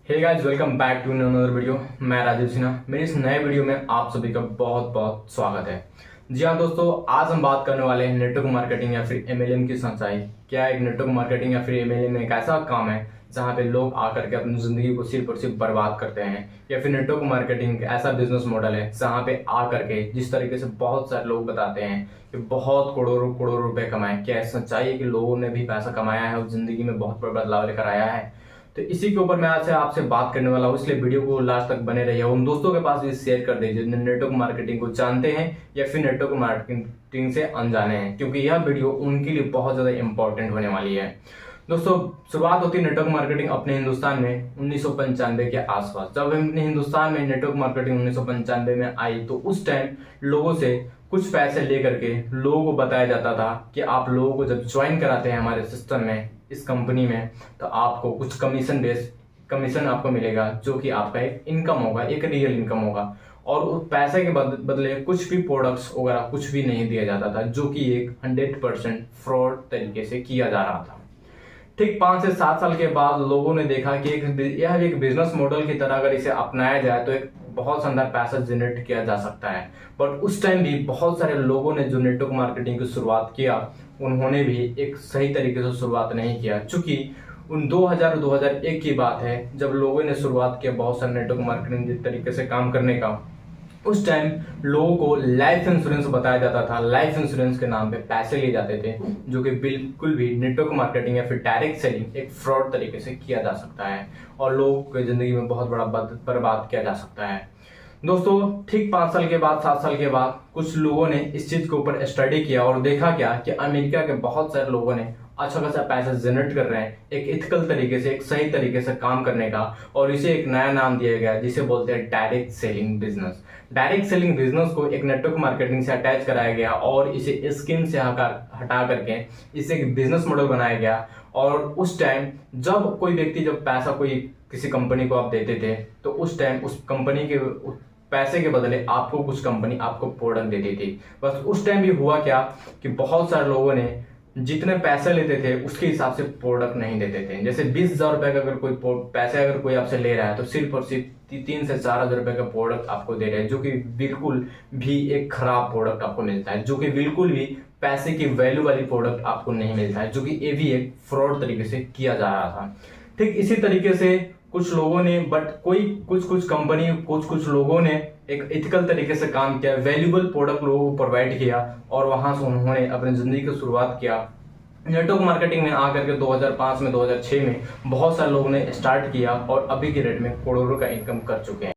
Hey guys, welcome back to another video. मैं राजीव सिन्हा। मेरे इस नए वीडियो में आप सभी का बहुत बहुत स्वागत है। जी हाँ दोस्तों, आज हम बात करने वाले हैं नेटवर्क मार्केटिंग या फिर एमएलएम की सच्चाई। क्या एक नेटवर्क मार्केटिंग या फिर एमएलएम एक ऐसा काम है जहाँ पे लोग आकर के अपनी जिंदगी को सिर्फ और सिर्फ बर्बाद करते हैं, या फिर नेटवर्क मार्केटिंग ऐसा बिजनेस मॉडल है जहाँ पे आकर के जिस तरीके से बहुत सारे लोग बताते हैं कि बहुत करोड़ों करोड़ों रुपए कमाए। क्या सच्चाई है कि लोगों ने भी पैसा कमाया है और जिंदगी में बहुत बड़ा बदलाव लेकर आया है? तो इसी के ऊपर मैं आज से आपसे बात करने वाला हूँ, इसलिए वीडियो को लास्ट तक बने रहिए। उन दोस्तों के पास भी शेयर कर दीजिए जो नेटवर्क मार्केटिंग को जानते हैं या फिर नेटवर्क मार्केटिंग से अनजाने हैं, क्योंकि यह वीडियो उनके लिए बहुत ज्यादा इंपॉर्टेंट होने वाली है। दोस्तों, शुरुआत होती है नेटवर्क मार्केटिंग अपने हिंदुस्तान में 1995 के आसपास। जब अपने हिंदुस्तान में नेटवर्क मार्केटिंग 1995 में आई तो उस टाइम लोगों से कुछ पैसे लेकर के लोगों को बताया जाता था कि आप लोगों को जब ज्वाइन कराते हैं हमारे सिस्टम में, इस कंपनी में, तो आपको कुछ कमीशन आपको मिलेगा, जो कि आपका एक इनकम होगा, एक रियल इनकम होगा। और उस पैसे के बदले कुछ भी प्रोडक्ट्स वगैरह कुछ भी नहीं दिया जाता था, जो कि एक 100% फ्रॉड तरीके से किया जा रहा था। ठीक 5 से 7 साल के बाद लोगों ने देखा कि यह एक बिजनेस मॉडल की तरह अगर इसे अपनाया जाए तो एक बहुत शानदार पैसा जनरेट किया जा सकता है। बट उस टाइम भी बहुत सारे लोगों ने जो नेटवर्क मार्केटिंग की शुरुआत किया, उन्होंने भी एक सही तरीके से शुरुआत नहीं किया। चूंकि उन 2001 की बात है जब लोगों ने शुरुआत किया बहुत सारे नेटवर्क मार्केटिंग जिस तरीके से काम करने का। उस टाइम लोगों को लाइफ इंश्योरेंस बताया जाता था, लाइफ इंश्योरेंस के नाम पे पैसे लिए जाते थे, जो कि बिल्कुल भी नेटवर्क मार्केटिंग या फिर डायरेक्ट सेलिंग एक फ्रॉड तरीके से किया जा सकता है और लोगों की जिंदगी में बहुत बड़ा बर्बाद किया जा सकता है। दोस्तों, ठीक 5 साल के बाद 7 साल के बाद कुछ लोगों ने इस चीज के ऊपर स्टडी किया और देखा क्या कि अमेरिका के बहुत सारे लोगों ने अच्छा खासा पैसा जनरेट कर रहे हैं एक इथिकल तरीके से, एक सही तरीके से काम करने का, और इसे एक नया नाम दिया गया जिसे बोलते हैं direct selling business. Direct selling business को एक नेटवर्क मार्केटिंग से अटैच कराया गया और इसे स्कीम से हटा करके इसे एक बिजनेस मॉडल बनाया गया। और उस टाइम जब कोई व्यक्ति जब पैसा कोई किसी कंपनी को आप देते थे तो उस टाइम उस कंपनी के पैसे के बदले आपको कुछ कंपनी आपको प्रोडक्ट देती थी। बस उस टाइम भी हुआ क्या कि बहुत सारे लोगों ने जितने पैसे लेते थे उसके हिसाब से प्रोडक्ट नहीं देते थे। जैसे 20,000 रुपए का अगर कोई पैसे अगर कोई आपसे ले रहा है तो सिर्फ और सिर्फ 3 से 4,000 रुपए का प्रोडक्ट आपको दे रहे हैं, जो कि बिल्कुल भी एक खराब प्रोडक्ट आपको मिलता है, जो कि बिल्कुल भी पैसे की वैल्यू वाली प्रोडक्ट आपको नहीं मिलता है, जो कि ये भी एक फ्रॉड तरीके से किया जा रहा था। ठीक इसी तरीके से कुछ लोगों ने कुछ कंपनी कुछ लोगों ने एक इथिकल तरीके से काम किया, वैल्यूबल प्रोडक्ट लोगों को प्रोवाइड किया और वहां से उन्होंने अपनी जिंदगी की शुरुआत किया। नेटवर्क मार्केटिंग में आकर के 2005 में 2006 में बहुत सारे लोगों ने स्टार्ट किया और अभी के रेट में करोड़ों का इनकम कर चुके हैं।